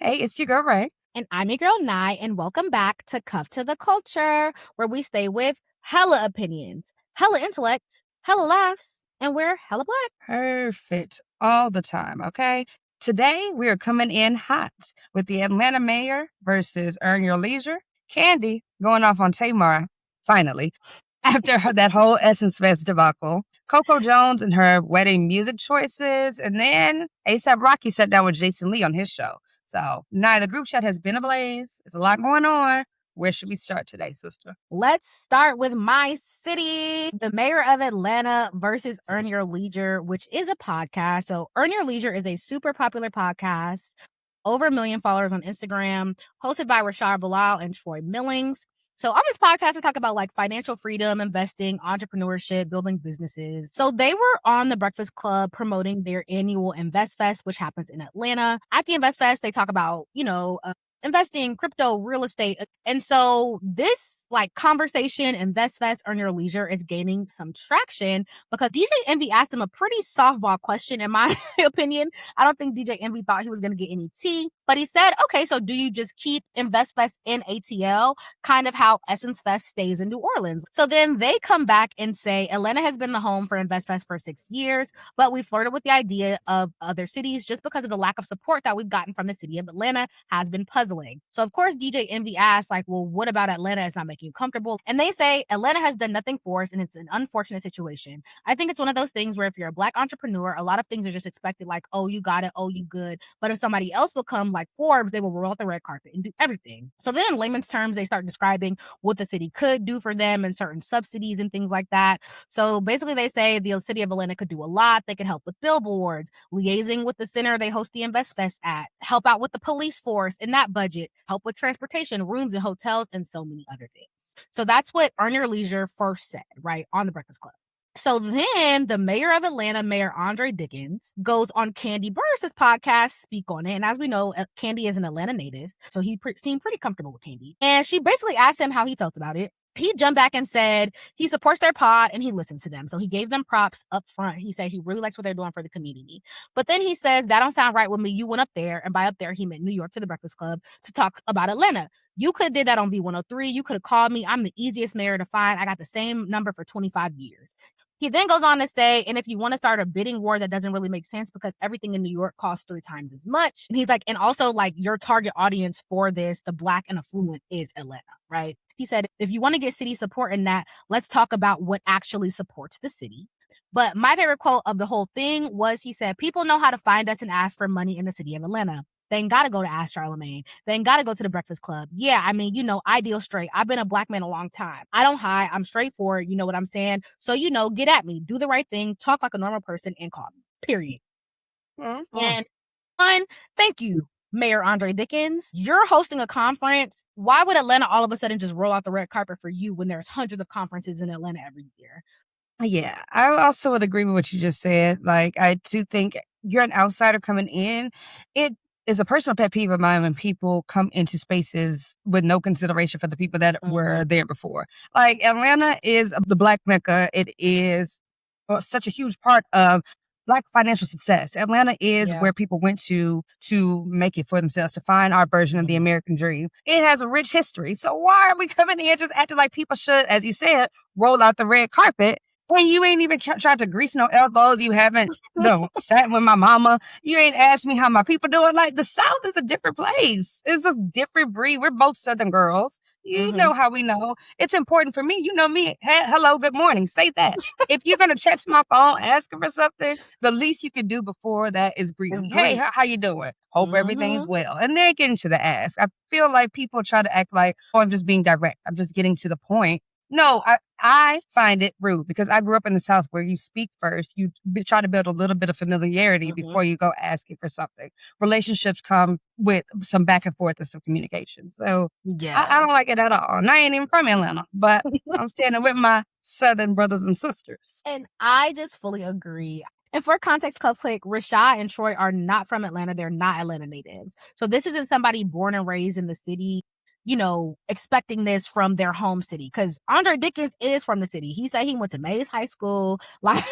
Hey, it's your girl, Ray. And I'm your girl, Nye, and welcome back to Cuff to the Culture, where we stay with hella opinions, hella intellect, hella laughs, and we're hella black. Perfect. All the time, okay? Today, we are coming in hot with the Atlanta Mayor versus Earn Your Leisure. Kandi going off on Tamar, finally, after that whole Essence Fest debacle. Coco Jones and her wedding music choices. And then ASAP Rocky sat down with Jason Lee on his show. So, the group chat has been ablaze. There's a lot going on. Where should we start today, sister? Let's start with my city, the mayor of Atlanta versus Earn Your Leisure, which is a podcast. So Earn Your Leisure is a super popular podcast, over 1 million followers on Instagram, hosted by Rashad, Bilal, and Troy Millings. So on this podcast, I talk about like financial freedom, investing, entrepreneurship, building businesses. So they were on the Breakfast Club promoting their annual Invest Fest, which happens in Atlanta. At the Invest Fest, they talk about, investing, crypto, real estate. And so this like conversation, Invest Fest, Earn Your Leisure is gaining some traction because DJ Envy asked him a pretty softball question, in my opinion. I don't think DJ Envy thought he was going to get any tea, but he said, okay, so do you just keep Invest Fest in ATL, kind of how Essence Fest stays in New Orleans? So then they come back and say, Atlanta has been the home for Invest Fest for 6 years, but we flirted with the idea of other cities just because of the lack of support that we've gotten from the city of Atlanta has been puzzling. So of course, DJ Envy asked, like, well, what about Atlanta is not making you comfortable? And they say Atlanta has done nothing for us and it's an unfortunate situation. I think it's one of those things where if you're a Black entrepreneur, a lot of things are just expected, like, oh, you got it, oh, you good. But if somebody else will come like Forbes, they will roll out the red carpet and do everything. So then in layman's terms, they start describing what the city could do for them and certain subsidies and things like that. So basically they say the city of Atlanta could do a lot. They could help with billboards, liaising with the center they host the Invest Fest at, help out with the police force in that budget, help with transportation, rooms and hotels, and so many other things. So that's what Earn Your Leisure first said, right, on the Breakfast Club. So then the mayor of Atlanta, Mayor Andre Dickens, goes on Kandi Burruss' podcast, Speak On It. And as we know, Kandi is an Atlanta native, so he seemed pretty comfortable with Kandi. And she basically asked him how he felt about it. He jumped back and said he supports their pod and he listens to them. So he gave them props up front. He said he really likes what they're doing for the community. But then he says, that don't sound right with me. You went up there, and by up there, he meant New York, to the Breakfast Club to talk about Atlanta. You could have did that on V103. You could have called me. I'm the easiest mayor to find. I got the same number for 25 years. He then goes on to say, and if you want to start a bidding war, that doesn't really make sense because everything in New York costs 3 times as much. And he's like, and also like your target audience for this, the Black and affluent, is Atlanta, right? He said, if you want to get city support in that, let's talk about what actually supports the city. But my favorite quote of the whole thing was, he said, people know how to find us and ask for money in the city of Atlanta. They ain't got to go to Ask Charlemagne. They ain't got to go to the Breakfast Club. Yeah, I mean, I deal straight. I've been a Black man a long time. I don't hide. I'm straightforward. You know what I'm saying? So, get at me. Do the right thing. Talk like a normal person and call me. Period. Mm-hmm. And thank you, Mayor Andre Dickens. You're hosting a conference. Why would Atlanta all of a sudden just roll out the red carpet for you when there's hundreds of conferences in Atlanta every year? Yeah, I also would agree with what you just said. Like, I do think you're an outsider coming in. It is a personal pet peeve of mine when people come into spaces with no consideration for the people that were there before. Like, Atlanta is the Black Mecca. It is such a huge part of Black financial success. Atlanta is where people went to make it for themselves, to find our version of the American dream. It has a rich history. So why are we coming in just acting like people should, as you said, roll out the red carpet? When you ain't even tried to grease no elbows, you haven't sat with my mama, you ain't asked me how my people doing. Like, the South is a different place. It's a different breed. We're both Southern girls. You know how we know. It's important for me. You know me. Hey, hello, good morning. Say that. If you're going to text my phone asking for something, the least you can do before that is greet me. Hey, how you doing? Hope everything's well. And then get into the ask. I feel like people try to act like, oh, I'm just being direct. I'm just getting to the point. No, I find it rude because I grew up in the South where you speak first. You try to build a little bit of familiarity before you go asking for something. Relationships come with some back and forth and some communication. So I don't like it at all. And I ain't even from Atlanta, but I'm standing with my Southern brothers and sisters. And I just fully agree. And for context, Club Click, Rashad and Troy are not from Atlanta. They're not Atlanta natives. So this isn't somebody born and raised in the city. expecting this from their home city. Because Andre Dickens is from the city. He said he went to Mays High School. Like,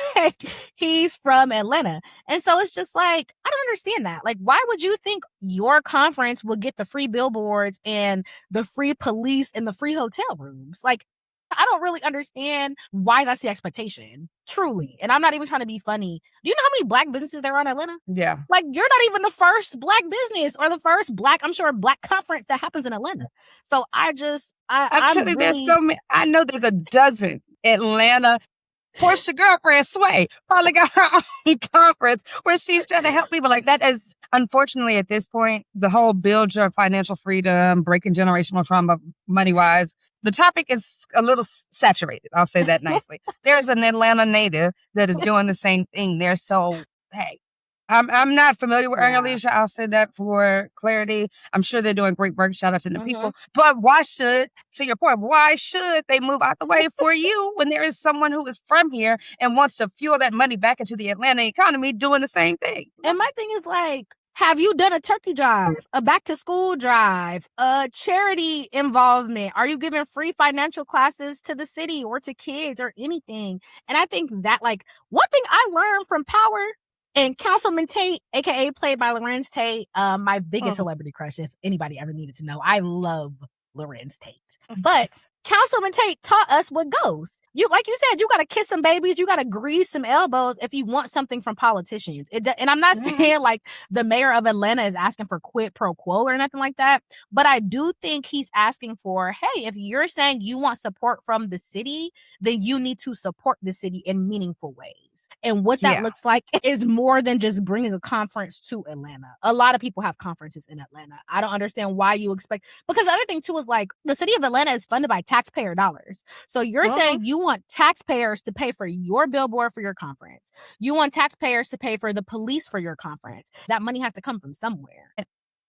he's from Atlanta. And so it's just like, I don't understand that. Like, why would you think your conference will get the free billboards and the free police and the free hotel rooms? Like, I don't really understand why that's the expectation, truly. And I'm not even trying to be funny. Do you know how many Black businesses there are in Atlanta? Yeah. Like, you're not even the first Black business or the first Black conference that happens in Atlanta. So Actually, there's so many. I know there's a dozen Atlanta. Portia girlfriend Sway probably got her own conference where she's trying to help people. Like, that is, unfortunately, at this point, the whole build your financial freedom, breaking generational trauma, money wise. The topic is a little saturated. I'll say that nicely. There's an Atlanta native that is doing the same thing. They're so, hey, I'm not familiar with Earn Leisure. I'll say that for clarity. I'm sure they're doing great work. Shout out to the people. But to your point, why should they move out the way for you when there is someone who is from here and wants to fuel that money back into the Atlanta economy doing the same thing? And my thing is like, have you done a turkey drive, a back to school drive, a charity involvement? Are you giving free financial classes to the city or to kids or anything? And I think that, like, one thing I learned from Power and Councilman Tate, aka played by Lorenz Tate, my biggest celebrity crush, if anybody ever needed to know. I love Lorenz Tate. But Councilman Tate taught us what goes. Like you said, you got to kiss some babies. You got to grease some elbows if you want something from politicians. And I'm not saying like the mayor of Atlanta is asking for quid pro quo or nothing like that. But I do think he's asking for, hey, if you're saying you want support from the city, then you need to support the city in meaningful ways. And what that looks like is more than just bringing a conference to Atlanta. A lot of people have conferences in Atlanta. I don't understand why you expect, because the other thing too is like the city of Atlanta is funded by taxpayer dollars. So you're saying you want taxpayers to pay for your billboard for your conference. You want taxpayers to pay for the police for your conference. That money has to come from somewhere.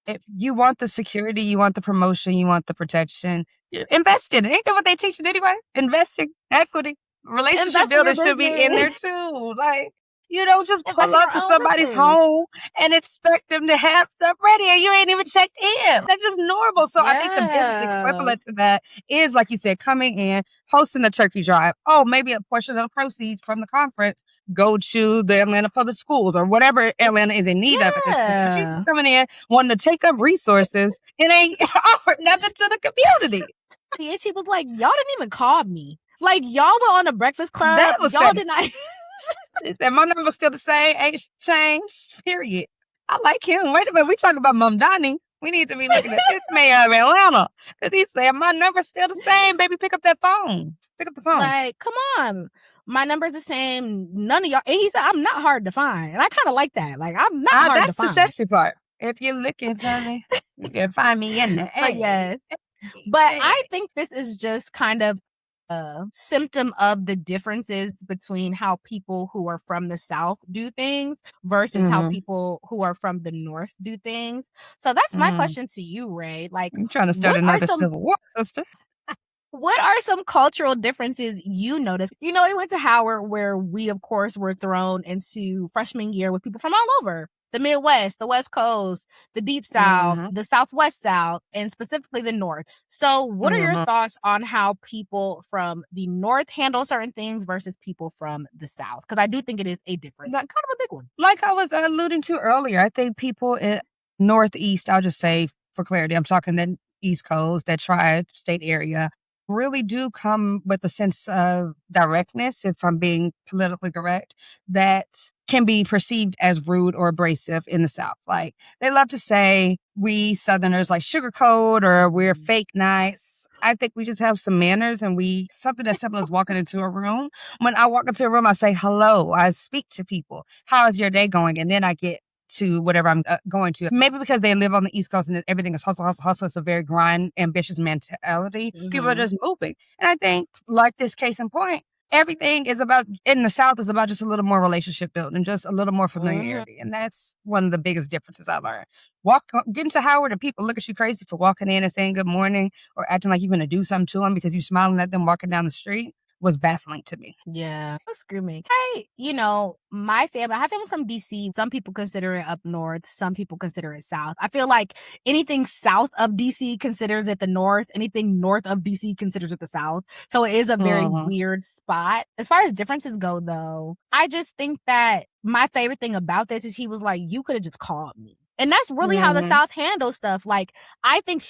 If you want the security, you want the promotion, you want the protection, invest in it. Ain't that what they teach you anyway? Investing, equity, relationship building should be in there too. Like, you don't just pull up to somebody's home and expect them to have stuff ready and you ain't even checked in. That's just normal. So I think the business equivalent to that is, like you said, coming in, hosting a turkey drive. Oh, maybe a portion of the proceeds from the conference go to the Atlanta Public Schools or whatever Atlanta is in need of at this point. But you coming in wanting to take up resources and ain't offered nothing to the community. Yes, he was like, y'all didn't even call me. Like, y'all were on the Breakfast Club. Y'all did not. And my number's still the same, ain't changed, period. I like him. Wait a minute, we talking about Mom Donnie. We need to be looking at this mayor of Atlanta. Because he said, my number's still the same, baby, pick up that phone. Pick up the phone. Like, come on. My number's the same. None of y'all. And he said, I'm not hard to find. And I kind of like that. Like, I'm not hard to find. That's the sexy part. If you're looking for me, you can find me in there. But yes. But I think this is just kind of a symptom of the differences between how people who are from the South do things versus how people who are from the North do things. So that's my question to you, Ray. Like, I'm trying to start another civil war, sister. What are some cultural differences you noticed? You know, we went to Howard where we, of course, were thrown into freshman year with people from all over. The Midwest, the West Coast, the Deep South, the Southwest South, and specifically the North. So what are your thoughts on how people from the North handle certain things versus people from the South? Because I do think it is a difference. Kind of a big one. Like I was alluding to earlier, I think people in Northeast, I'll just say for clarity, I'm talking the East Coast, that tri-state area, really do come with a sense of directness, if I'm being politically correct, that can be perceived as rude or abrasive in the South. Like, they love to say we Southerners like sugarcoat or we're fake nice. I think we just have some manners and something as simple as walking into a room. When I walk into a room, I say hello. I speak to people. How is your day going? And then I get to whatever I'm going to. Maybe because they live on the East Coast and everything is hustle, hustle, hustle. It's a very grind, ambitious mentality. People are just moving. And I think, like this case in point, everything is about, in the South, is about just a little more relationship building, just a little more familiarity. And that's one of the biggest differences I learned. Get into Howard and people look at you crazy for walking in and saying good morning or acting like you're going to do something to them because you're smiling at them walking down the street. was baffling to me. Yeah, I was screaming. My family, I have family from DC. Some people consider it up north. Some people consider it south. I feel like anything south of DC considers it the north. Anything north of DC considers it the south. So it is a very weird spot. As far as differences go, though, I just think that my favorite thing about this is he was like, you could have just called me. And that's really how the South handles stuff. Like, I think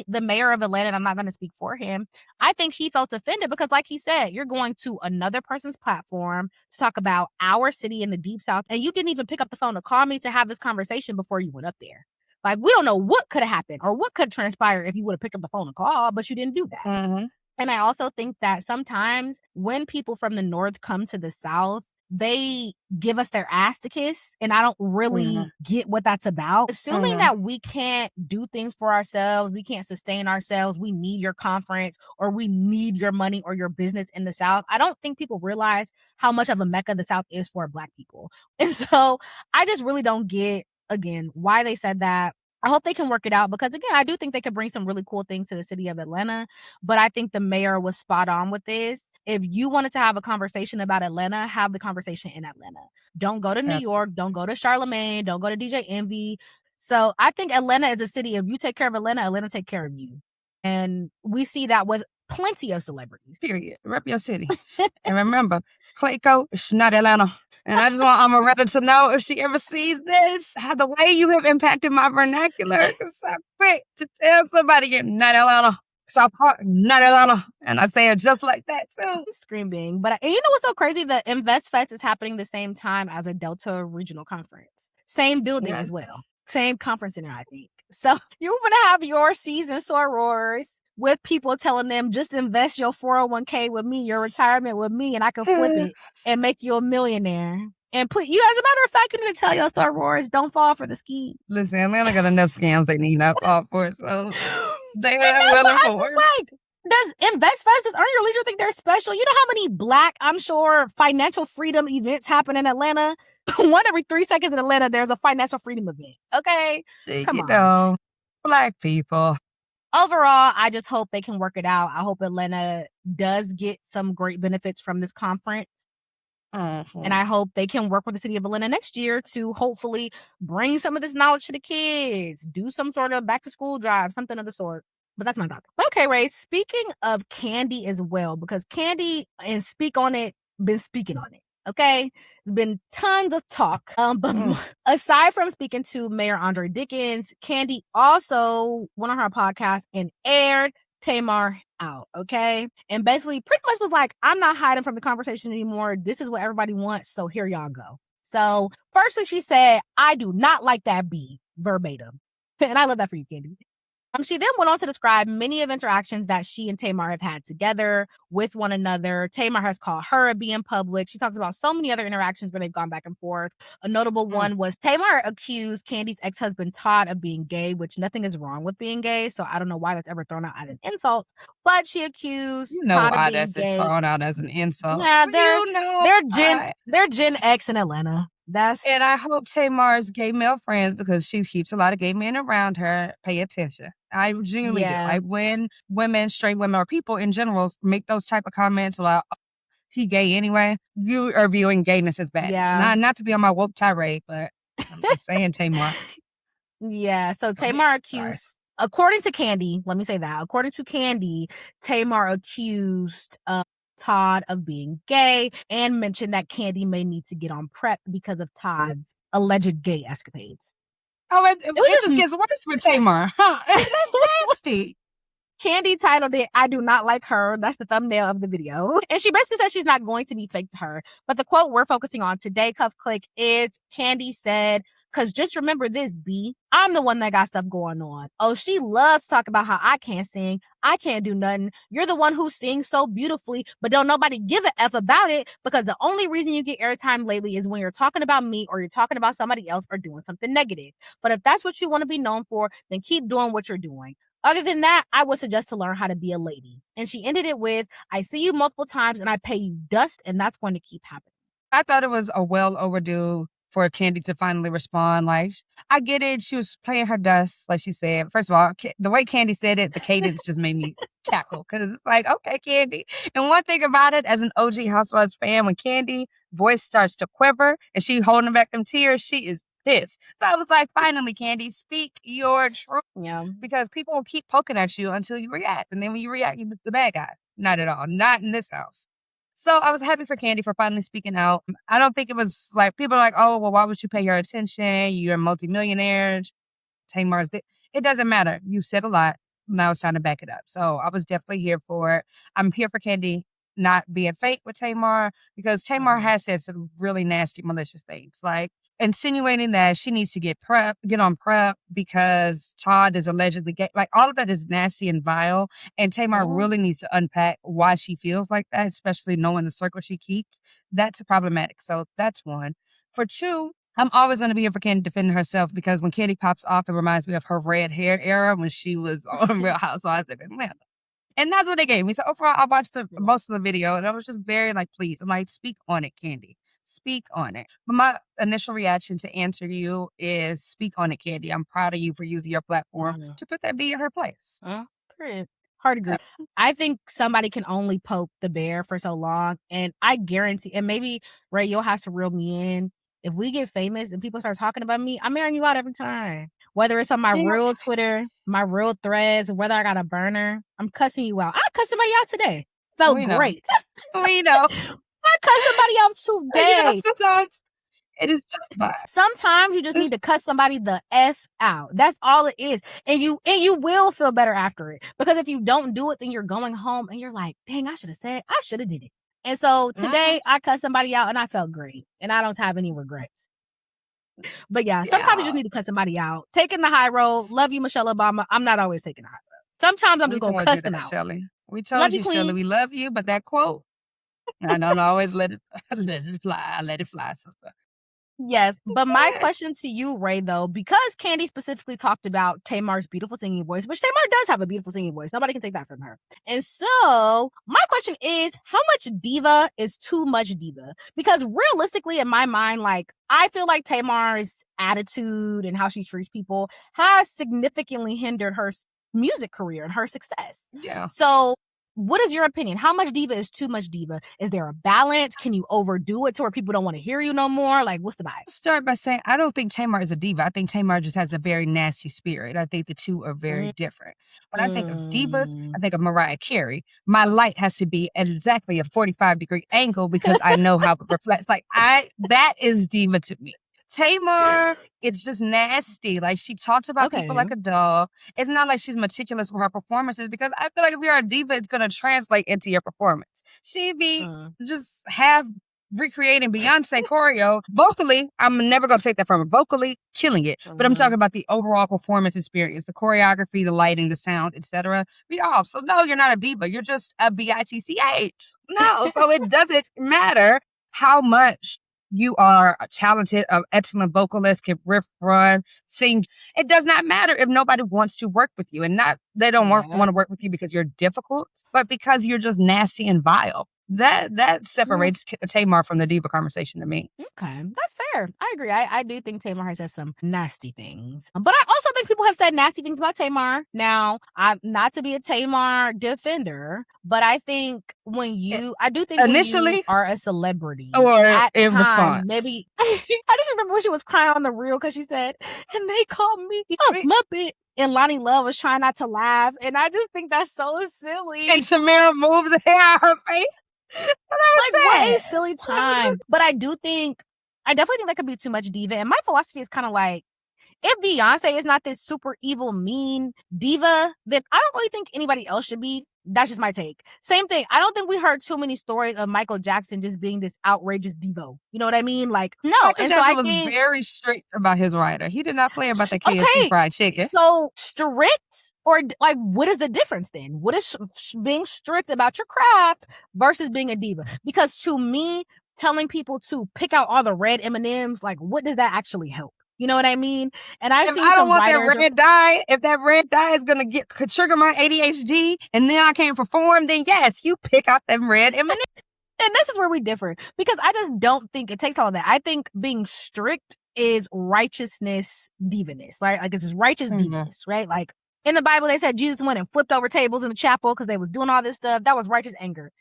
the mayor of Atlanta, and I'm not going to speak for him, I think he felt offended because, like he said, you're going to another person's platform to talk about our city in the Deep South, and you didn't even pick up the phone to call me to have this conversation before you went up there. Like, we don't know what could have happened or what could transpire if you would have picked up the phone and called, but you didn't do that. And I also think that sometimes when people from the North come to the South, they give us their ass to kiss, and I don't really get what that's about. Assuming that we can't do things for ourselves, we can't sustain ourselves, we need your conference or we need your money or your business in the South. I don't think people realize how much of a mecca the South is for Black people. And so I just really don't get, again, why they said that. I hope they can work it out because, again, I do think they could bring some really cool things to the city of Atlanta. But I think the mayor was spot on with this. If you wanted to have a conversation about Atlanta, have the conversation in Atlanta. Don't go to New York. Don't go to Charlemagne. Don't go to DJ Envy. So I think Atlanta is a city. If you take care of Atlanta, Atlanta take care of you. And we see that with plenty of celebrities. Period. Rep your city. And remember, CoCo is not Atlanta. And I just want Amaretta to know if she ever sees this, how the way you have impacted my vernacular. It's so quick to tell somebody you're not Atlanta. South Park, not Atlanta. And I say it just like that, too. I'm screaming. But you know what's so crazy? The Invest Fest is happening the same time as a Delta Regional Conference. Same building as well. Same conference center, I think. So you're going to have your season sorors with people telling them, just invest your 401k with me, your retirement with me, and I can flip it and make you a millionaire. And please, you, as a matter of fact, you need to tell your sorors, don't fall for the scheme. Listen, Atlanta got enough scams they need not fall for, so they are well informed. Like, does Invest Fest, does Earn Your Leisure think they're special? You know how many Black, I'm sure, financial freedom events happen in Atlanta? One every 3 seconds in Atlanta, there's a financial freedom event. Okay? Come on. Black people. Overall, I just hope they can work it out. I hope Atlanta does get some great benefits from this conference. And I hope they can work with the city of Atlanta next year to hopefully bring some of this knowledge to the kids, do some sort of back to school drive, something of the sort. But that's my thought. Okay, Ray, speaking of Kandi as well, because Kandi and Speak On It been speaking on it. Okay, there's been tons of talk. But aside from speaking to Mayor Andre Dickens, Kandi also went on her podcast and aired Tamar out, okay? And basically pretty much was like, I'm not hiding from the conversation anymore. This is what everybody wants, so here y'all go. So firstly, she said, I do not like that B, verbatim. And I love that for you, Kandi. She then went on to describe many of interactions that she and Tamar have had together with one another. Tamar has called her a B in public. She talks about so many other interactions where they've gone back and forth. A notable one was Tamar accused Kandi's ex-husband Todd of being gay, which nothing is wrong with being gay. So I don't know why that's ever thrown out as an insult. But she accused Todd of being gay. Thrown out as an insult. Yeah, they're Gen X in Atlanta. And I hope Tamar's gay male friends, because she keeps a lot of gay men around her, pay attention. I genuinely do. Like when women, straight women, or people in general make those type of comments like, oh, he gay anyway, you are viewing gayness as bad. Yeah. Not to be on my woke tirade, but I'm just saying, Tamar. Yeah, so Tamar accused, according to Kandi, let me say that, according to Kandi, Tamar accused Todd of being gay and mentioned that Kandi may need to get on prep because of Todd's alleged gay escapades. Oh, it just gets worse with Tamar. Huh? That's nasty. Kandi titled it, I do not like her. That's the thumbnail of the video. And she basically says she's not going to be fake to her. But the quote we're focusing on today, Cuff Click, is Kandi said, because just remember this, B, I'm the one that got stuff going on. Oh, she loves to talk about how I can't sing. I can't do nothing. You're the one who sings so beautifully, but don't nobody give a F about it because the only reason you get airtime lately is when you're talking about me or you're talking about somebody else or doing something negative. But if that's what you want to be known for, then keep doing what you're doing. Other than that, I would suggest to learn how to be a lady. And she ended it with, I see you multiple times and I pay you dust, and that's going to keep happening. I thought it was a well overdue for Kandi to finally respond. Like, I get it. She was paying her dust, like she said. First of all, the way Kandi said it, the cadence just made me cackle because it's like, okay, Kandi. And one thing about it, as an OG Housewives fan, when Kandi voice starts to quiver and she holding back them tears, she is pissed. So I was like, finally, Kandi, speak your truth. Yeah. Because people will keep poking at you until you react. And then when you react, you're the bad guy. Not at all. Not in this house. So I was happy for Kandi for finally speaking out. I don't think it was like, people are like, oh, well, why would you pay her attention? You're a multimillionaire. Tamar's, it doesn't matter. You said a lot. Now it's time to back it up. So I was definitely here for it. I'm here for Kandi not being fake with Tamar because Tamar has said some really nasty, malicious things, like insinuating that she needs to get on prep because Todd is allegedly gay. Like all of that is nasty and vile. And Tamar really needs to unpack why she feels like that, especially knowing the circle she keeps. That's problematic. So that's one. For two, I'm always going to be here for Kandi defending herself because when Kandi pops off, it reminds me of her red hair era when she was on Real Housewives of Atlanta. And that's what they gave me. So overall, I watched most of the video and I was just very like, please. I'm like, speak on it, Kandi. Speak on it. But my initial reaction to answer you is speak on it, Kandi. I'm proud of you for using your platform to put that bee in her place. Hard agree. I think somebody can only poke the bear for so long. And I guarantee, and maybe, Ray, you'll have to reel me in. If we get famous and people start talking about me, I'm airing you out every time. Whether it's on my real Twitter, my real threads, whether I got a burner, I'm cussing you out. I cussed somebody out today. Felt great. We know. I cussed somebody out today. Sometimes it is just fine. Sometimes you just need to cuss somebody the F out. That's all it is. And you will feel better after it. Because if you don't do it, then you're going home and you're like, dang, I should have did it. And so today I cussed somebody out and I felt great. And I don't have any regrets. But yeah, sometimes you just need to cut somebody out. Taking the high road. Love you, Michelle Obama. I'm not always taking the high road. Sometimes I'm just going to cuss them out. Shelley. We told you, Shelley, we love you, but that quote, I don't always let it fly. I let it fly, sister. Yes, but my question to you, Ray, though, because Kandi specifically talked about Tamar's beautiful singing voice, which Tamar does have a beautiful singing voice. Nobody can take that from her. And so my question is, how much diva is too much diva? Because realistically, in my mind, like, I feel like Tamar's attitude and how she treats people has significantly hindered her music career and her success. Yeah. So what is your opinion? How much diva is too much diva? Is there a balance? Can you overdo it to where people don't want to hear you no more? Like, what's the vibe? Start by saying, I don't think Tamar is a diva. I think Tamar just has a very nasty spirit. I think the two are very different. When I think of divas, I think of Mariah Carey. My light has to be at exactly a 45-degree angle because I know how it reflects. Like, that is diva to me. Tamar, it's just nasty. Like, she talks about people like a dog. It's not like she's meticulous with her performances because I feel like if you're a diva, it's going to translate into your performance. She be just half recreating Beyonce choreo. Vocally, I'm never going to take that from her. Vocally, killing it. But I'm talking about the overall performance experience, the choreography, the lighting, the sound, etc. Be off. So no, you're not a diva. You're just a bitch. No, so it doesn't matter how much you are a talented, excellent vocalist, can riff, run, sing. It does not matter if nobody wants to work with you. And they don't want to work with you because you're difficult, but because you're just nasty and vile. That separates Tamar from the diva conversation to me. Okay, that's fair. I agree. I do think Tamar has said some nasty things. But I also think people have said nasty things about Tamar. Now, I'm not to be a Tamar defender, but I think I do think initially, when you are a celebrity, or at in times, response, maybe I just remember when she was crying on the reel because she said, and they called me a Muppet. And Lonnie Love was trying not to laugh. And I just think that's so silly. And Tamara moved the hair out of her face. Like, what a silly time. But I definitely think that could be too much diva. And my philosophy is kind of like, if Beyonce is not this super evil, mean diva, then I don't really think anybody else should be. That's just my take. Same thing. I don't think we heard too many stories of Michael Jackson just being this outrageous divo. You know what I mean? Like, no. Michael Jackson was very strict about his writer. He did not play about the KFC fried chicken. So strict, or like, what is the difference then? What is being strict about your craft versus being a diva? Because to me, telling people to pick out all the red M&Ms, like, what does that actually help? You know what I mean? And I've seen some writers. If that red dye is gonna trigger my ADHD, and then I can't perform, then yes, you pick out them red M&Ms. And this is where we differ, because I just don't think it takes all of that. I think being strict is righteousness diviness, right? Like, it's just righteous diviness, right? Like, In the Bible, they said Jesus went and flipped over tables in the chapel because they was doing all this stuff. That was righteous anger.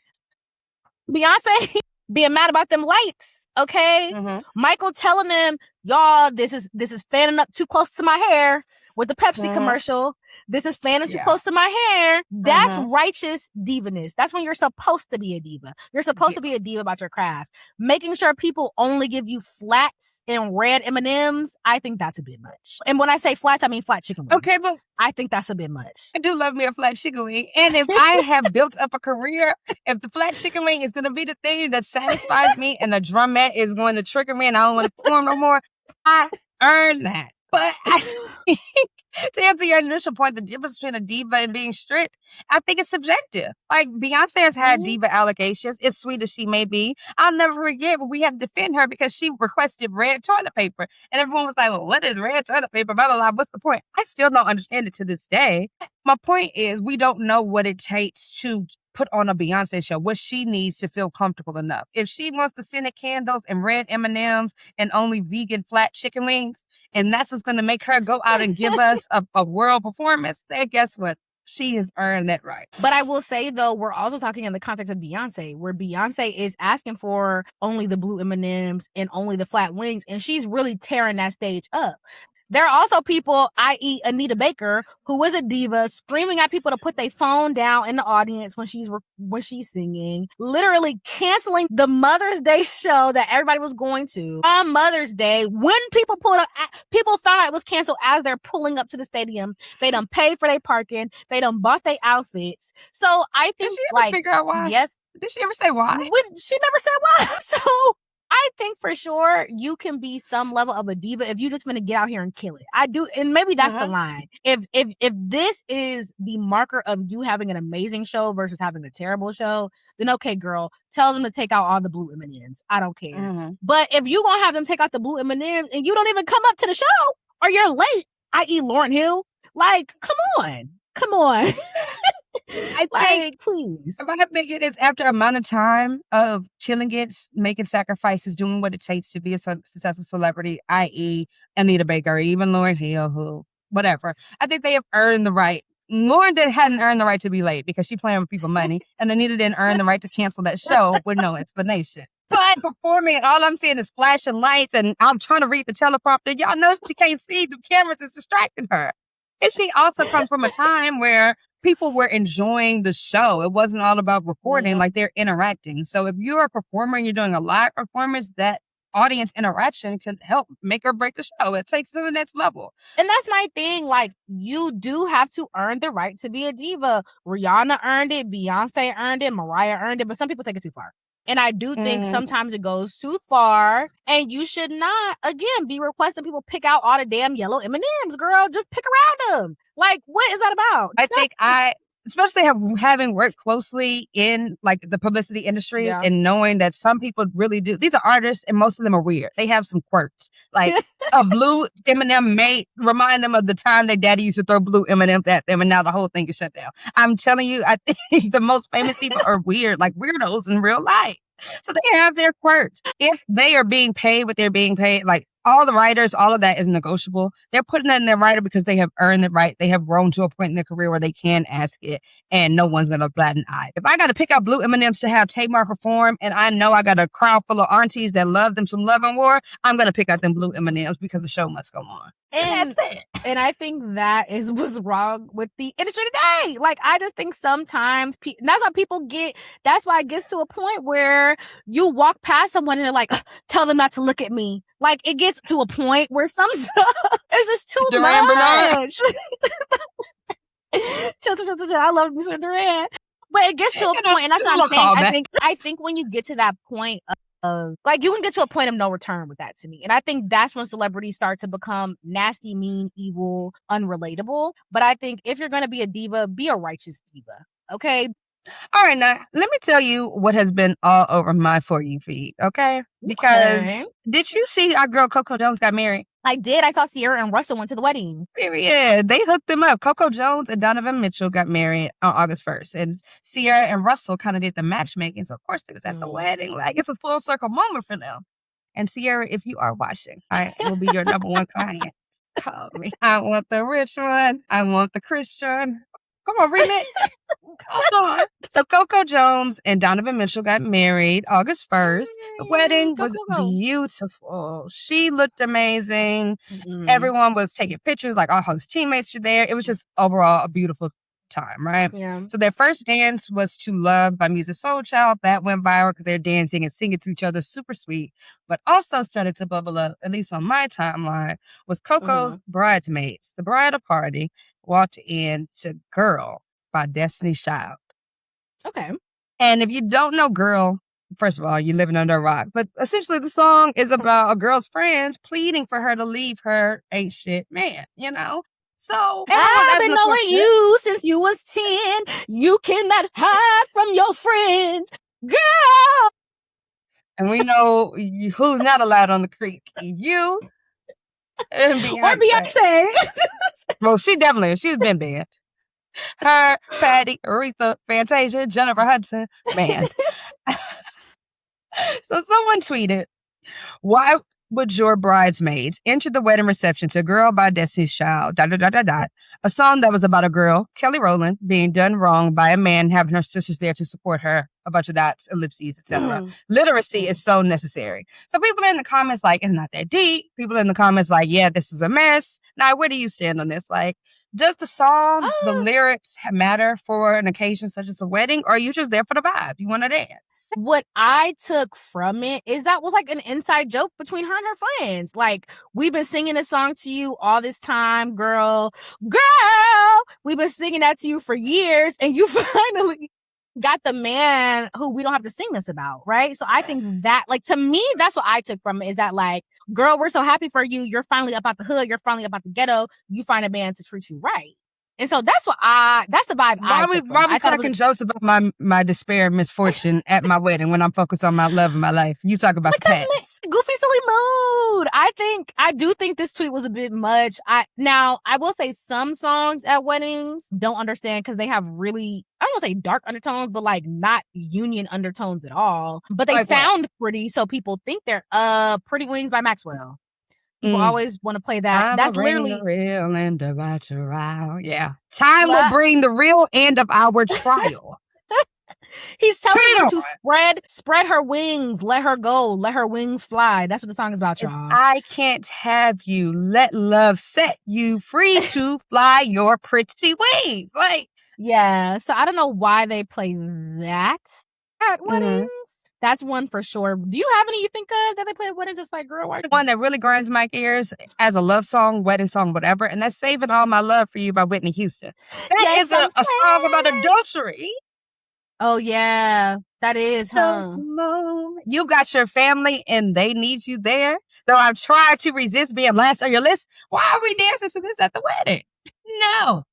Beyonce being mad about them lights, okay? Mm-hmm. Michael telling them, y'all, this is fanning up too close to my hair with the Pepsi commercial. This is fanning too close to my hair. That's righteous divaness. That's when you're supposed to be a diva. You're supposed to be a diva about your craft. Making sure people only give you flats and red M&Ms, I think that's a bit much. And when I say flats, I mean flat chicken wings. Okay, but I think that's a bit much. I do love me a flat chicken wing. And if I have built up a career, if the flat chicken wing is going to be the thing that satisfies me and the drumette is going to trigger me and I don't want to perform no more, I earned that. But I think, to answer your initial point, the difference between a diva and being strict, I think it's subjective. Like, Beyonce has had diva allegations, as sweet as she may be. I'll never forget when we had to defend her because she requested red toilet paper. And everyone was like, well, what is red toilet paper? Blah, blah, blah. What's the point? I still don't understand it to this day. My point is, we don't know what it takes to put on a Beyonce show, what she needs to feel comfortable enough. If she wants to send candles and red M&Ms and only vegan flat chicken wings, and that's what's going to make her go out and give us a world performance, then guess what? She has earned that right. But I will say, though, we're also talking in the context of Beyonce, where Beyonce is asking for only the blue M&Ms and only the flat wings, and she's really tearing that stage up. There are also people, i.e. Anita Baker, who is a diva, screaming at people to put their phone down in the audience when she's singing, literally canceling the Mother's Day show that everybody was going to on Mother's Day. When people pulled up, people found out it was canceled as they're pulling up to the stadium. They done paid for their parking. They done bought their outfits. So I think, did she ever figure out why? Yes. Did she ever say why? She never said why. So I think for sure you can be some level of a diva if you just gonna get out here and kill it. I do, and maybe that's the line. If this is the marker of you having an amazing show versus having a terrible show, then okay, girl, tell them to take out all the blue M&Ms. I don't care. But if you gonna have them take out the blue M&Ms and you don't even come up to the show or you're late, i.e. Lauryn Hill, like, come on. I think, please. If I think it is after a amount of time of killing it, making sacrifices, doing what it takes to be a successful celebrity, i.e. Anita Baker, or even Lauryn Hill, whatever. I think they have earned the right. Lauren hadn't earned the right to be late because she playing with people's money, and Anita didn't earn the right to cancel that show with no explanation. But performing, all I'm seeing is flashing lights, and I'm trying to read the teleprompter. Y'all know she can't see. The cameras is distracting her. And she also comes from a time where people were enjoying the show. It wasn't all about recording, like they're interacting. So if you're a performer and you're doing a live performance, that audience interaction can help make or break the show. It takes it to the next level. And that's my thing. Like, you do have to earn the right to be a diva. Rihanna earned it. Beyonce earned it. Mariah earned it. But some people take it too far. And I do think sometimes it goes too far, and you should not, again, be requesting people pick out all the damn yellow M&Ms, girl. Just pick around them. Like, what is that about? I think especially having worked closely in like the publicity industry and knowing that some people really do. These are artists, and most of them are weird. They have some quirks. Like a blue M&M may remind them of the time their daddy used to throw blue M&Ms at them, and now the whole thing is shut down. I'm telling you, I think the most famous people are weird, like weirdos in real life. So they have their quirks. If they are being paid what they're being paid, like all the writers, all of that is negotiable. They're putting that in their writer because they have earned it right. They have grown to a point in their career where they can ask it, and no one's going to bat an eye. If I got to pick out blue M&Ms to have Tamar perform, and I know I got a crowd full of aunties that love them some Love and War, I'm going to pick out them blue M&Ms because the show must go on. And that's it. And I think that is what's wrong with the industry today. Like, I just think sometimes, that's why people get, that's why it gets to a point where you walk past someone and they're like, tell them not to look at me. Like, it gets to a point where some stuff is just too much. I love Mr. Duran. But it gets to a point, and that's what I'm saying. I think when you get to that point of, like, you can get to a point of no return with that to me. And I think that's when celebrities start to become nasty, mean, evil, unrelatable. But I think if you're going to be a diva, be a righteous diva. Okay? All right, now, let me tell you what has been all over my For You feed, okay? Because did you see our girl CoCo Jones got married? I did. I saw Sierra and Russell went to the wedding. Period. They hooked them up. CoCo Jones and Donovan Mitchell got married on August 1st. And Sierra and Russell kind of did the matchmaking. So, of course, they was at the wedding. Like, it's a full circle moment for them. And Sierra, if you are watching, I will be your number one client. Call me. I want the rich one. I want the Christian. Come on, remix. Come on. So Coco Jones and Donovan Mitchell got married August 1st. The wedding Go, was go, go. beautiful. She looked amazing. Mm-mm. Everyone was taking pictures, like all his teammates were there. It was just overall a beautiful time, right? Yeah. So their first dance was To Love by Music Soul Child. That went viral because they're dancing and singing to each other. Super sweet. But also started to bubble up, at least on my timeline, was Coco's Bridesmaids. The bridal party walked in to Girl by Destiny's Child. Okay. And if you don't know Girl, first of all, you're living under a rock. But essentially the song is about a girl's friends pleading for her to leave her ain't shit man, you know? So I've been knowing you since you was 10. You cannot hide from your friends. Girl! And we know who's not allowed on the creek. You and Beyonce. Or Beyonce. Well, she definitely, she's been banned. Her, Patty, Aretha, Fantasia, Jennifer Hudson, banned. So someone tweeted, why would your bridesmaids enter the wedding reception to Girl by Destiny's Child, ... a song that was about a girl, Kelly Rowland, being done wrong by a man, having her sisters there to support her, a bunch of dots, ellipses, etc. Literacy is so necessary. So people in the comments like, it's not that deep. People in the comments like, yeah, this is a mess. Now, where do you stand on this? Like, does the song, the lyrics matter for an occasion such as a wedding, or are you just there for the vibe? You want to dance? What I took from it is that was like an inside joke between her and her friends. Like, we've been singing this song to you all this time, girl. We've been singing that to you for years, and you finally got the man who we don't have to sing this about, right? So I think that, like, to me, that's what I took from it, is that, like, girl, we're so happy for you. You're finally up out the hood. You're finally up out the ghetto. You find a man to treat you right. And so that's the vibe I took from it. Why we cracking jokes about my despair and misfortune at my wedding when I'm focused on my love and my life? You talk about the past. Goofy, silly mood. I do think this tweet was a bit much. I will say some songs at weddings don't understand because they have really, I don't want to say dark undertones, but like not union undertones at all. But they sound pretty, so people think they're Pretty Wings by Maxwell. People always want to play that. That's literally the real end of our trial. Yeah. Time will bring the real end of our trial. He's telling her to spread her wings, let her go, let her wings fly. That's what the song is about, y'all. If I can't have you, let love set you free to fly your pretty wings. Like, yeah. So I don't know why they play that at weddings. That's one for sure. Do you have any you think of that they play at weddings? It's like, girl, why? One that really grinds my ears as a love song, wedding song, whatever, and that's Saving All My Love for You by Whitney Houston. That is a song about adultery. Oh, yeah. That is, huh? You got your family and they need you there. Though I've tried to resist being last on your list. Why are we dancing to this at the wedding? No.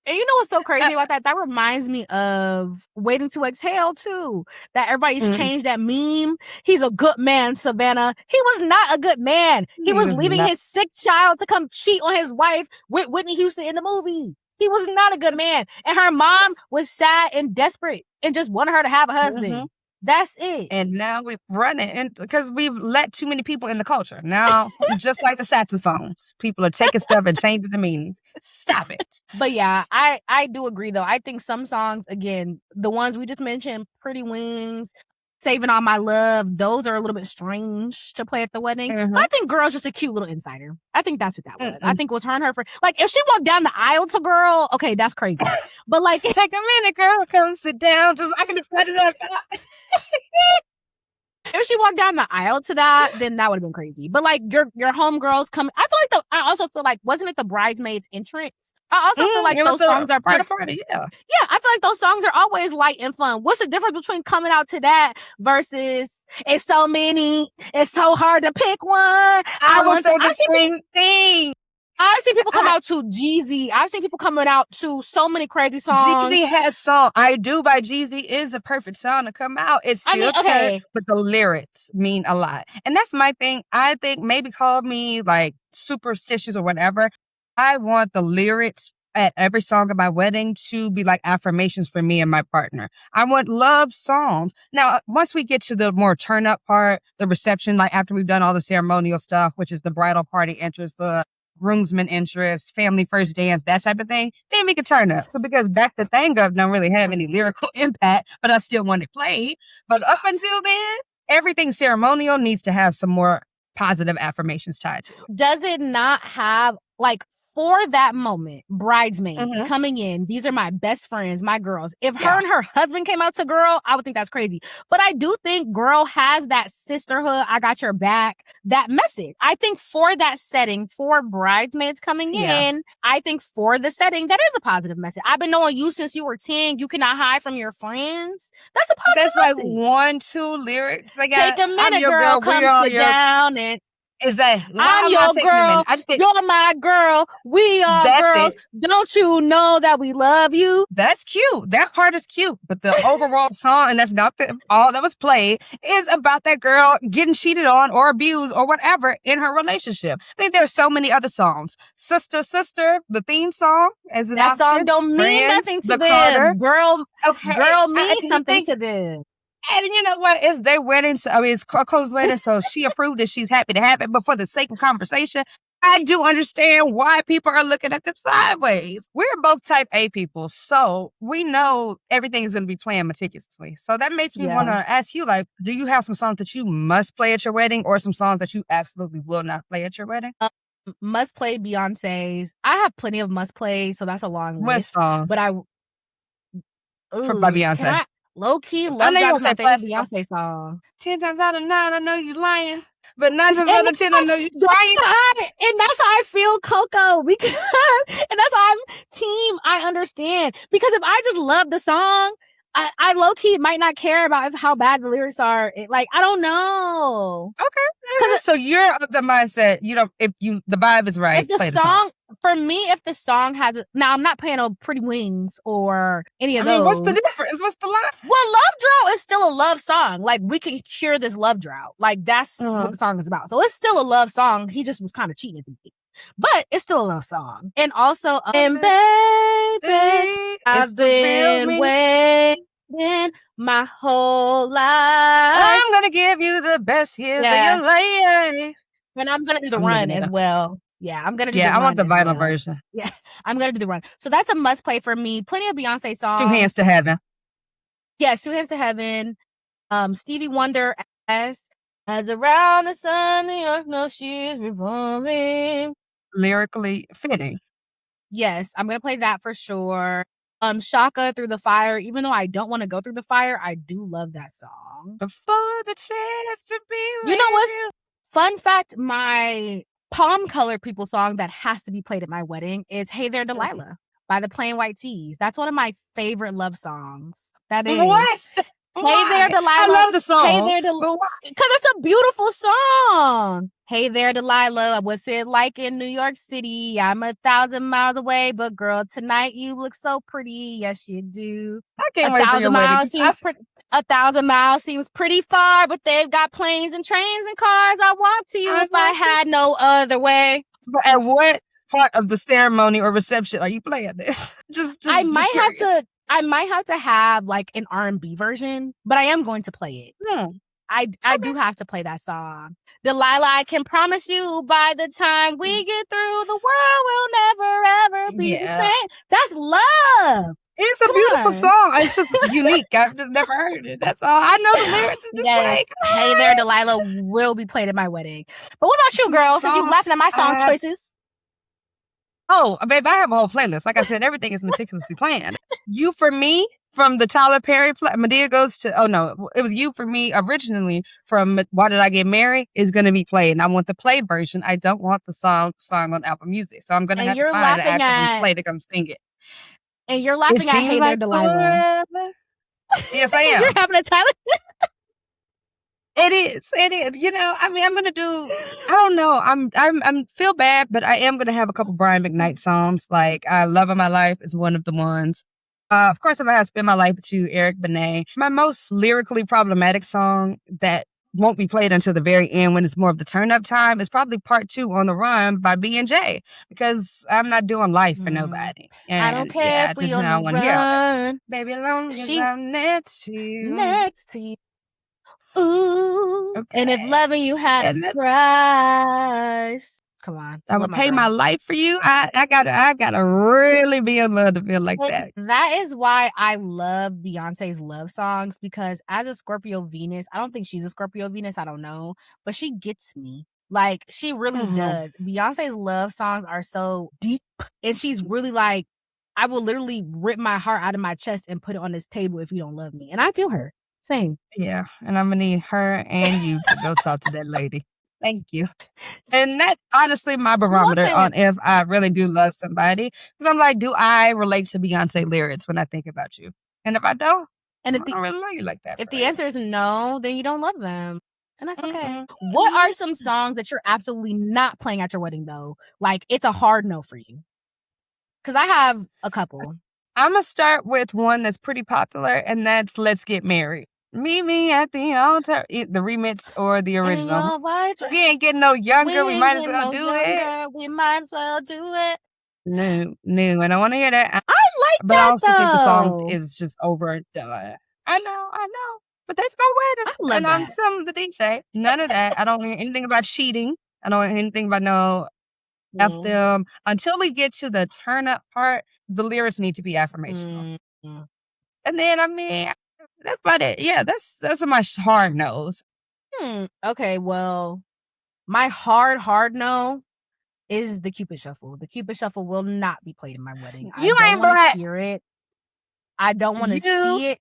And you know what's so crazy about that? That reminds me of Waiting to Exhale, too. That everybody's changed that meme. He's a good man, Savannah. He was not a good man. He was leaving his sick child to come cheat on his wife with Whitney Houston in the movie. He was not a good man. And her mom was sad and desperate and just wanted her to have a husband. That's it. And now we've run it because we've let too many people in the culture. Now, just like the saxophones, people are taking stuff and changing the meanings. Stop it. But yeah, I do agree, though. I think some songs, again, the ones we just mentioned, Pretty Wings, Saving All My Love, those are a little bit strange to play at the wedding. But I think Girl's just a cute little insider. I think that's what that was. I think it was her and her friend. Like, if she walked down the aisle to Girl, okay, that's crazy. But like, take a minute, girl, come sit down. I can just if she walked down the aisle to that, then that would have been crazy. But like your homegirls coming, I also feel like, wasn't it the bridesmaids entrance? I also feel like those songs are party. Yeah, I feel like those songs are always light and fun. What's the difference between coming out to that versus it's so many, it's so hard to pick one? I want the same thing. I've seen people come out to Jeezy. I've seen people coming out to so many crazy songs. Jeezy has song. I Do by Jeezy is a perfect song to come out. It's still but the lyrics mean a lot. And that's my thing. I think maybe call me like superstitious or whatever. I want the lyrics at every song of my wedding to be like affirmations for me and my partner. I want love songs. Now, once we get to the more turn up part, the reception, like after we've done all the ceremonial stuff, which is the bridal party entrance, the groomsmen interest, family first dance, that type of thing, then we could turn up. So because Back the Thing Up don't really have any lyrical impact, but I still want it played. But up until then, everything ceremonial needs to have some more positive affirmations tied to it. Does it not have, like, for that moment, bridesmaids coming in, these are my best friends, my girls. If her and her husband came out to Girl, I would think that's crazy. But I do think Girl has that sisterhood, I got your back, that message. I think for that setting, for bridesmaids coming in, I think for the setting, that is a positive message. I've been knowing you since you were 10. You cannot hide from your friends. That's a positive message. That's like 1-2 lyrics. Like, take a minute, girl, come sit down and... Is that I'm your girl, you're my girl, we are girls. Don't you know that we love you? That's cute. That part is cute. But the overall song, and that's not all that was played, is about that girl getting cheated on or abused or whatever in her relationship. I think there's so many other songs. Sister, Sister, the theme song. That song don't mean nothing to them. Girl means something to them. And you know what? It's their wedding. So, I mean, it's CoCo's wedding, so she approved it. She's happy to have it. But for the sake of conversation, I do understand why people are looking at them sideways. We're both type A people, so we know everything is going to be planned meticulously. So that makes me want to ask you, like, do you have some songs that you must play at your wedding or some songs that you absolutely will not play at your wedding? Must play Beyonce's. I have plenty of must plays, so that's a long list. What song? But by Beyonce. Low key, Love Drop is my favorite Beyonce song. 10 times out of 9, I know you lying. But 9 times out of 10, I know you crying. And that's how I feel CoCo. Because, and that's how I'm team, I understand. Because if I just love the song, I low-key might not care about how bad the lyrics are. Like, I don't know. Okay. So you're of the mindset, if the vibe is right, if play the song. For me, if the song has now I'm not playing on Pretty Wings or any of those. What's the difference? What's the line? Well, Love Drought is still a love song. Like, we can cure this love drought. Like, that's what the song is about. So it's still a love song. He just was kind of cheating at the beginning. But it's still a love song. And also, and baby, I've been waiting my whole life. I'm gonna give you the best years of your life. And I'm gonna do the run as well. Yeah, I'm gonna do the run. I want the vinyl version. Yeah, I'm gonna do the run. So that's a must play for me. Plenty of Beyonce songs. Two Hands to Heaven. Yeah, Two Hands to Heaven. Stevie Wonder as around the sun, the earth knows she's revolving. Lyrically fitting. Yes, I'm gonna play that for sure. Shaka, Through the Fire. Even though I don't want to go through the fire, I do love that song. Before the chance to be with you know what's fun fact? My palm colored people song that has to be played at my wedding is Hey There Delilah by the Plain White T's. That's one of my favorite love songs. That is. What? Hey There Delilah. I love the song. Hey There Delilah. Because it's a beautiful song. Hey there, Delilah. What's it like in New York City? I'm 1,000 miles away, but girl, tonight you look so pretty. Yes, you do. I can't wait for your wedding. 1,000 miles seems pretty far, but they've got planes and trains and cars. I walk to you if I had no other way. But at what part of the ceremony or reception are you playing this? I might have to have like an R&B version, but I am going to play it. I do have to play that song. Delilah, I can promise you by the time we get through, the world will never, ever be the same. That's love. It's a beautiful song. It's just unique. I've just never heard it. That's all. I know the lyrics. Hey There, Delilah will be played at my wedding. But what about you, girl? Since you're laughing at my song choices. Oh, babe, I have a whole playlist. Like I said, everything is meticulously planned. You For Me from the Tyler Perry, Medea Goes to, it was You For Me originally from Why Did I Get Married is going to be played. And I want the played version. I don't want the song on Apple Music. So I'm going to have to find an actor play to come sing it. And you're laughing at Hey There, Delilah. Yes, I am. You're having a Tyler. It is. I'm going to do, I don't know. I'm feel bad, but I am going to have a couple Brian McKnight songs. Like Love of My Life is one of the ones. Of course, if I have to Spend My Life with You, Eric Benet. My most lyrically problematic song that won't be played until the very end when it's more of the turn-up time is probably Part 2 On the Run by B&J, because I'm not doing life for nobody. And I don't care if we on the run. Baby, as long as I'm next to you. Next to you. Ooh. Okay. And if loving you had a price. Come on. I would pay my life for you. I gotta really be in love to feel like that. That is why I love Beyonce's love songs, because as a Scorpio Venus, I don't think she's a Scorpio Venus, I don't know, but she gets me. Like, she really does. Beyonce's love songs are so deep, and she's really like, I will literally rip my heart out of my chest and put it on this table if you don't love me. And I feel her. Same. Yeah, and I'm gonna need her and you to go talk to that lady. Thank you. And that's honestly my barometer on if I really do love somebody. Because I'm like, do I relate to Beyonce lyrics when I think about you? And if I don't, I don't really love you like that. If the answer is no, then you don't love them. And that's okay. What are some songs that you're absolutely not playing at your wedding, though? Like, it's a hard no for you. Because I have a couple. I'm going to start with one that's pretty popular, and that's Let's Get Married. Meet me at the altar. The remix or the original. We ain't getting no younger. We might as well do it. We might as well do it. No, I don't want to hear that. I like but that, I also though. think the song is just overdone. I know. But that's my wedding. I love and that. I'm some of the DJ. None of that. I don't hear anything about cheating. I don't hear anything about no F them. Until we get to the turn up part, the lyrics need to be affirmational. And then, I mean, that's about it. Yeah, that's my hard no's. Okay, well, my hard no is the Cupid Shuffle. The Cupid Shuffle will not be played in my wedding. You I ain't don't want black. to hear it. I don't want to see it.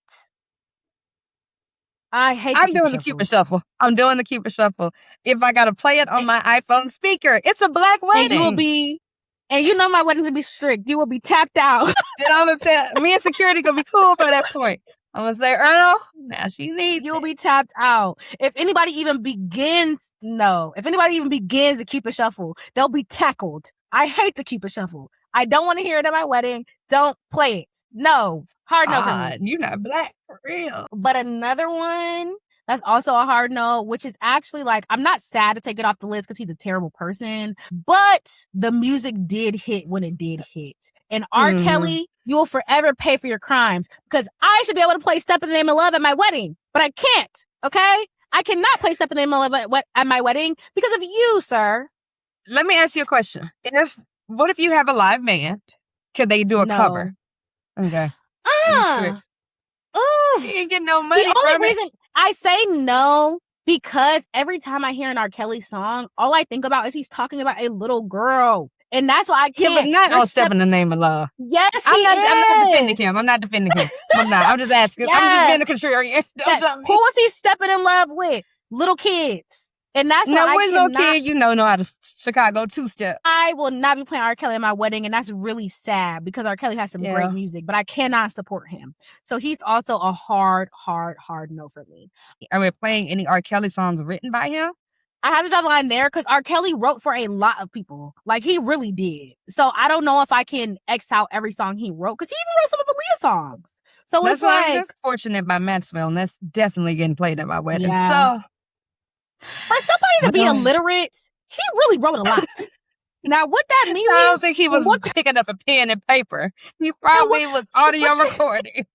I hate I'm doing the Cupid Shuffle. I'm doing the Cupid Shuffle. If I got to play it on my iPhone speaker, it's a black wedding. And you will be, and you know my wedding's going to be strict. You will be tapped out. And I'm going to say, me and security going to be cool for that point. I'm going to say, Earl, now she needs You'll be tapped out. If anybody even begins the Cupid Shuffle, they'll be tackled. I hate the Cupid Shuffle. I don't want to hear it at my wedding. Don't play it. No. Hard no for me. You're not black for real. But another one that's also a hard no, which is actually like, I'm not sad to take it off the list because he's a terrible person, but the music did hit when it did hit. And R. Kelly, you will forever pay for your crimes, because I should be able to play Step in the Name of Love at my wedding, but I can't, okay? I cannot play Step in the Name of Love at my wedding because of you, sir. Let me ask you a question. What if you have a live band? Could they do a cover? Okay. You ain't getting no money. The only reason I say no, because every time I hear an R. Kelly song, all I think about is he's talking about a little girl. And that's why I can't. Yeah, but not on Step in the Name of Love. Yes, I'm not defending him. I'm not defending him. I'm just asking. Yes. I'm just being a contrarian. Who was he stepping in love with? Little kids. And that's why I cannot. Little kid, know how to Chicago two-step. I will not be playing R. Kelly at my wedding, and that's really sad because R. Kelly has some great music, but I cannot support him. So he's also a hard no for me. Are we playing any R. Kelly songs written by him? I have to draw the line there because R. Kelly wrote for a lot of people. Like, he really did. So I don't know if I can X out every song he wrote, because he even wrote some of Aaliyah songs. So that's it's like... That's Fortunate by Maxwell, and that's definitely getting played at my wedding. Yeah. So... For somebody to be illiterate, he really wrote a lot. Now, what that means... I don't think he was picking up a pen and paper. He probably was audio recording.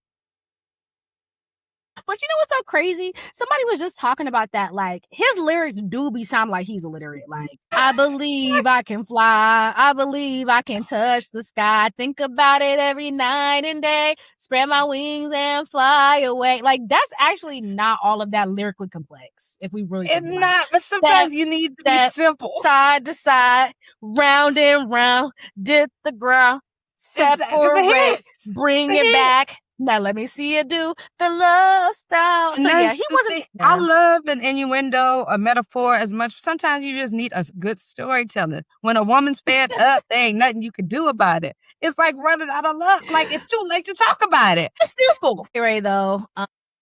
But you know what's so crazy? Somebody was just talking about that. Like, his lyrics do be sound like he's illiterate. Like, I believe I can fly. I believe I can touch the sky. Think about it every night and day. Spread my wings and fly away. Like, that's actually not all of that lyrically complex. If we really It's not, but sometimes you need to be simple. Side to side, round and round, dip the ground, separate, bring it back. Now let me see you do the love style. So yeah, he wasn't. I love an innuendo, a metaphor as much. Sometimes you just need a good storyteller. When a woman's fed up, there ain't nothing you can do about it. It's like running out of luck. Like, it's too late to talk about it. It's simple. Anyway, though,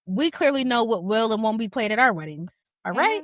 we clearly know what will and won't be played at our weddings. All right.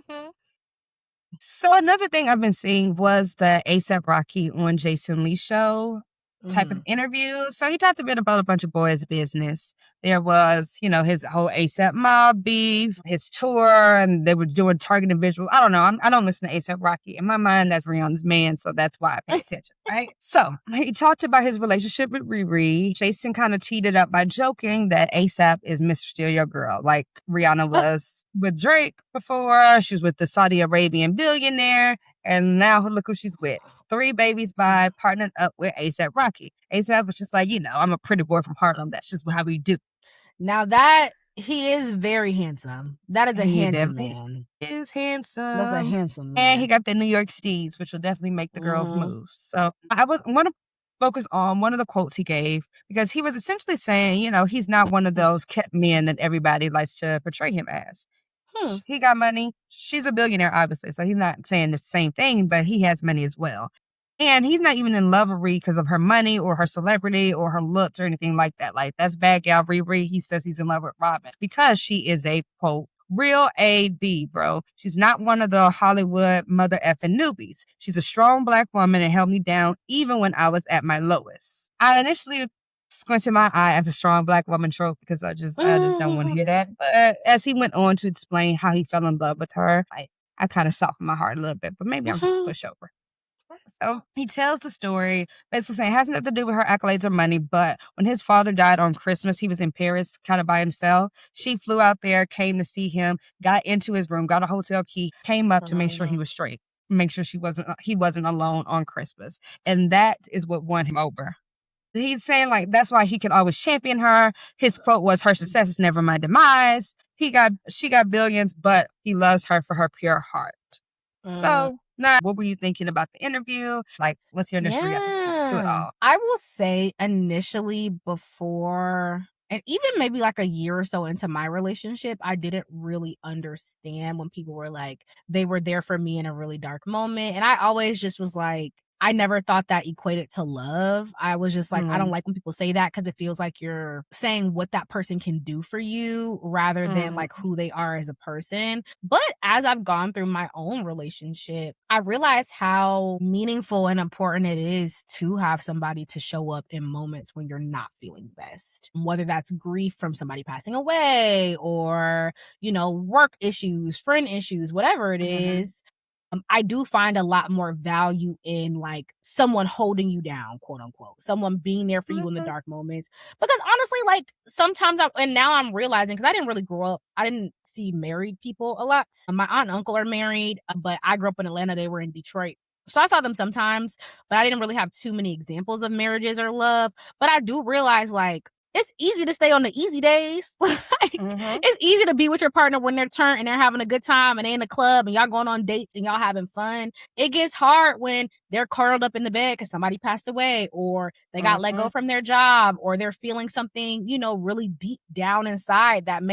So another thing I've been seeing was the A$AP Rocky on Jason Lee show type of interview. So he talked a bit about a bunch of boys' business. There was, his whole A$AP Mob beef, his tour, and they were doing targeted visuals. I don't know. I don't listen to A$AP Rocky. In my mind, that's Rihanna's man, so that's why I pay attention, right? So he talked about his relationship with Riri. Jason kind of teed it up by joking that A$AP is Mr. Steal Your Girl. Like Rihanna was with Drake before. She was with the Saudi Arabian billionaire. And now look who she's with. 3 babies by partnered up with ASAP Rocky. ASAP was just like, I'm a pretty boy from Harlem. That's just how we do. Now that he is very handsome. That is a He handsome definitely man. is That's a handsome. handsome And he man. got the New York steez, which will definitely make the girls Mhm. move. So I want to focus on one of the quotes he gave because he was essentially saying, he's not one of those kept men that everybody likes to portray him as. Hmm. He got money. She's a billionaire, obviously. So he's not saying the same thing, but he has money as well. And he's not even in love with Ree because of her money or her celebrity or her looks or anything like that. Like, that's bad gal Riri. He says he's in love with Robin because she is a, quote, real AB, bro. She's not one of the Hollywood mother effing newbies. She's a strong Black woman and held me down even when I was at my lowest. I initially squinted my eye at the strong Black woman trope because I just don't want to hear that. But as he went on to explain how he fell in love with her, I kind of softened my heart a little bit. But maybe I'm just a pushover. So he tells the story, basically saying it has nothing to do with her accolades or money, but when his father died on Christmas, he was in Paris kind of by himself. She flew out there, came to see him, got into his room, got a hotel key, came up to make sure he was straight, make sure he wasn't alone on Christmas. And that is what won him over. He's saying like that's why he can always champion her. His quote was, "Her success is never my demise." She got billions, but he loves her for her pure heart. So, now, what were you thinking about the interview? Like, what's your initial reaction to it all? I will say initially before and even maybe like a year or so into my relationship, I didn't really understand when people were like, they were there for me in a really dark moment. And I always just was like, I never thought that equated to love. I was just like, I don't like when people say that because it feels like you're saying what that person can do for you rather than like who they are as a person. But as I've gone through my own relationship, I realized how meaningful and important it is to have somebody to show up in moments when you're not feeling best, whether that's grief from somebody passing away or, work issues, friend issues, whatever it is. I do find a lot more value in like someone holding you down, quote unquote, someone being there for you in the dark moments. Because honestly, like sometimes and now I'm realizing, because I didn't really grow up, I didn't see married people a lot. My aunt and uncle are married, but I grew up in Atlanta. They were in Detroit. So I saw them sometimes, but I didn't really have too many examples of marriages or love. But I do realize like, it's easy to stay on the easy days. It's easy to be with your partner when they're turned and they're having a good time and they in the club and y'all going on dates and y'all having fun. It gets hard when they're curled up in the bed because somebody passed away or they got let go from their job or they're feeling something, really deep down inside that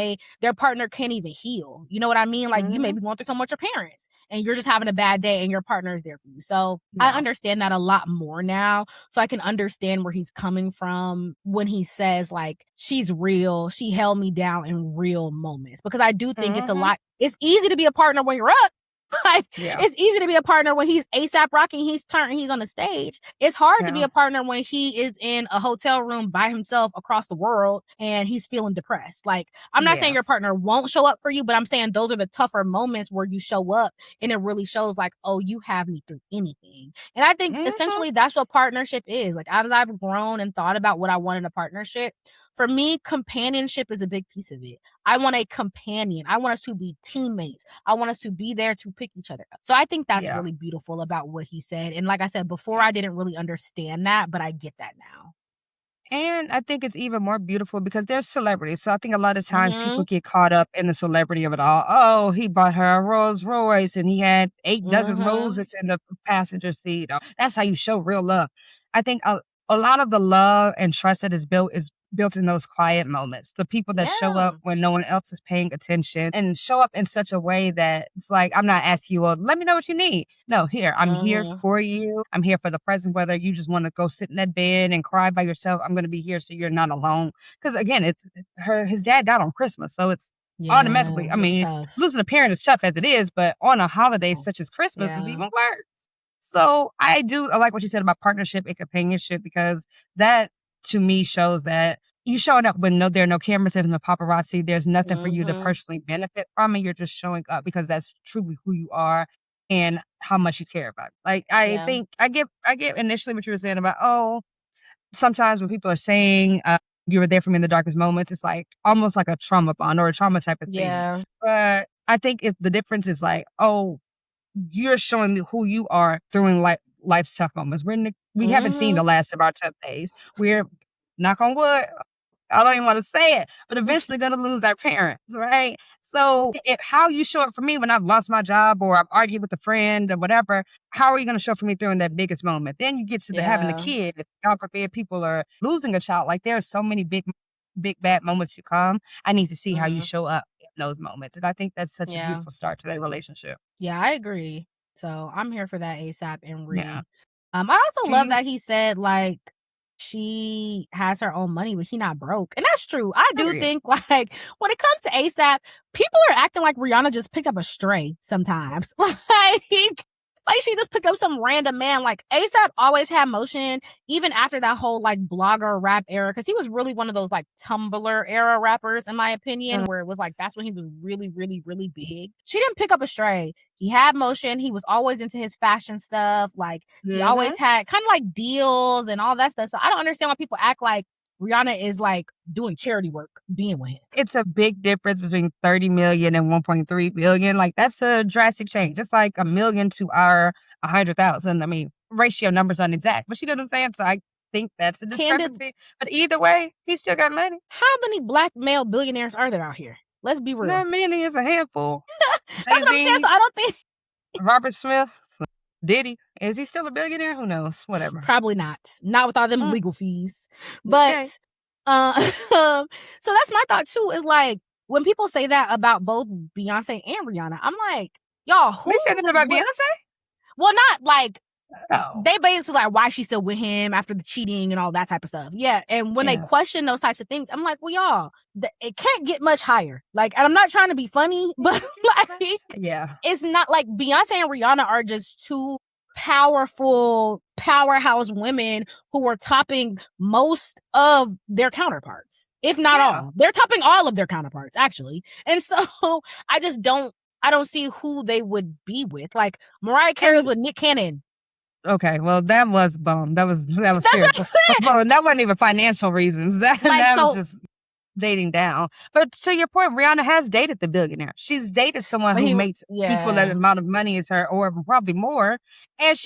their partner can't even heal. You know what I mean? Like you may be going through something with your parents and you're just having a bad day and your partner is there for you. So I understand that a lot more now. So I can understand where he's coming from when he says like, she's real. She held me down in real moments because I do think it's easy to be a partner when you're up. It's easy to be a partner when he's ASAP rocking, he's turned, he's on the stage. It's hard to be a partner when he is in a hotel room by himself across the world and he's feeling depressed. Like, I'm not saying your partner won't show up for you, but I'm saying those are the tougher moments where you show up and it really shows like, oh, you have me through anything. And I think essentially that's what partnership is. Like, as I've grown and thought about what I want in a partnership, for me, companionship is a big piece of it. I want a companion. I want us to be teammates. I want us to be there to pick each other up. So I think that's really beautiful about what he said. And like I said before, I didn't really understand that, but I get that now. And I think it's even more beautiful because they're celebrities. So I think a lot of times people get caught up in the celebrity of it all. Oh, he bought her a Rolls Royce and he had 8 dozen roses in the passenger seat. Oh, that's how you show real love. I think a lot of the love and trust that is built in those quiet moments. The people that show up when no one else is paying attention and show up in such a way that it's like, I'm not asking you, well, let me know what you need. No, here, I'm here for you. I'm here for the present, whether you just want to go sit in that bed and cry by yourself. I'm going to be here so you're not alone. Because again, his dad died on Christmas. So it's automatically, I mean, losing a parent is tough as it is, but on a holiday such as Christmas is even worse. So I like what you said about partnership and companionship because that to me shows that you showing up when there are no cameras and no paparazzi. There's nothing for you to personally benefit from it. You're just showing up because that's truly who you are and how much you care about it. Like I think I get initially what you were saying about sometimes when people are saying you were there for me in the darkest moments, it's like almost like a trauma bond or a trauma type of thing. But I think the difference is like you're showing me who you are during life's tough moments. We haven't seen the last of our tough days. We're, knock on wood, I don't even want to say it, but eventually going to lose our parents, right? So how you show up for me when I've lost my job or I've argued with a friend or whatever, how are you going to show up for me during that biggest moment? Then you get to having a kid. If, God forbid, people are losing a child. Like, there are so many big bad moments to come. I need to see how you show up in those moments. And I think that's such a beautiful start to that relationship. Yeah, I agree. So I'm here for that ASAP and Ree. Yeah. I also love that he said, like, she has her own money, but he not broke. And that's true. I do think, like, when it comes to ASAP, people are acting like Rihanna just picked up a stray sometimes. Like she just picked up some random man. Like, ASAP always had motion, even after that whole, like, blogger rap era, because he was really one of those, like, Tumblr era rappers, in my opinion, where it was like, that's when he was really, really, really big. She didn't pick up a stray. He had motion. He was always into his fashion stuff. Like, he always had kind of like deals and all that stuff. So I don't understand why people act like Rihanna is, like, doing charity work being with him. It's a big difference between 30 million and 1.3 billion. Like, that's a drastic change. It's like a million to our 100,000. I mean, ratio numbers aren't exact, but you know what I'm saying? So I think that's the discrepancy. But either way, he still got money. How many black male billionaires are there out here? Let's be real. Not many. It's a handful. That's what I'm saying. So I don't think Robert Smith, Diddy, is he still a billionaire? Who knows? Whatever. Probably not. Not with all them legal fees. But so that's my thought too, is like, when people say that about both Beyonce and Rihanna, I'm like, y'all, who? They said that about Beyonce? Well, not like, they basically like, why she's still with him after the cheating and all that type of stuff. Yeah. And when they question those types of things, I'm like, well, y'all, it can't get much higher. Like, and I'm not trying to be funny, but like, it's not like Beyonce and Rihanna are just two powerful powerhouse women who are topping most of their counterparts, if not all. They're topping all of their counterparts, actually. And so I don't see who they would be with. Like, Mariah Carey with Nick Cannon. Okay, well, that was bone. That was terrible. That wasn't even financial reasons. That was just dating down. But to your point, Rihanna has dated the billionaire. She's dated someone who makes equal that amount of money as her, or probably more. And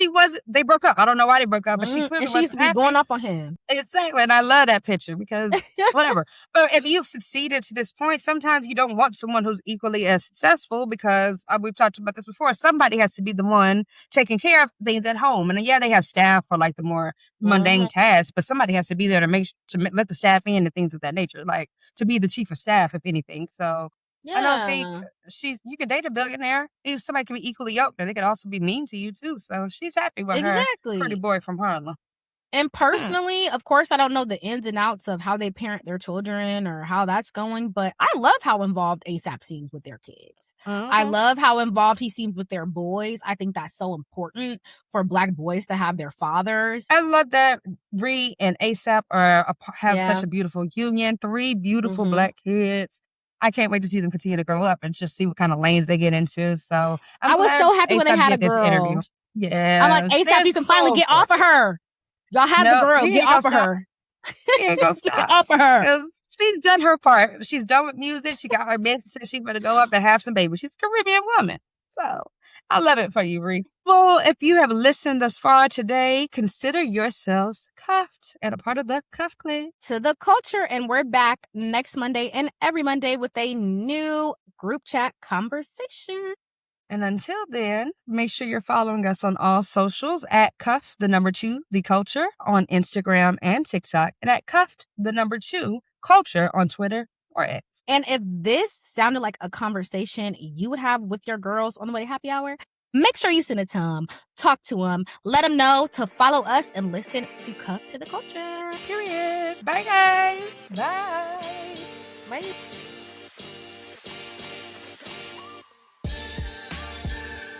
they broke up. I don't know why they broke up, but she clearly used to be going off on him. Exactly. And I love that picture because whatever. But if you've succeeded to this point, sometimes you don't want someone who's equally as successful because we've talked about this before. Somebody has to be the one taking care of things at home. And they have staff for like the more mundane tasks, but somebody has to be there to let the staff in and things of that nature, like to be the chief of staff, if anything. So I don't think you could date a billionaire. Somebody can be equally yoked, and they could also be mean to you too. So she's happy with her pretty boy from Harlem. And personally, of course, I don't know the ins and outs of how they parent their children or how that's going, but I love how involved ASAP seems with their kids. I love how involved he seems with their boys. I think that's so important for Black boys to have their fathers. I love that Ree and ASAP have such a beautiful union. 3 beautiful Black kids. I can't wait to see them continue to grow up and just see what kind of lanes they get into. So I was so happy when they had a girl. Interview. Yeah, I'm like, ASAP, you can finally get off of her. Y'all have the girl. Get off of her. She ain't gonna stop. Get off of her. She's done her part. She's done with music. She got her business. She's gonna go up and have some babies. She's a Caribbean woman. So I love it for you, Ree. Well, if you have listened thus far today, consider yourselves cuffed and a part of the Cuff Clique. To the culture, and we're back next Monday and every Monday with a new group chat conversation. And until then, make sure you're following us on all socials at Cuff, the number 2, the culture on Instagram and TikTok, and at Cuffed, the number 2, culture on Twitter or X. And if this sounded like a conversation you would have with your girls on the way to happy hour, make sure you send it to them, talk to them, let them know to follow us and listen to Cuff to the Culture. Period. Bye, guys. Bye. Bye.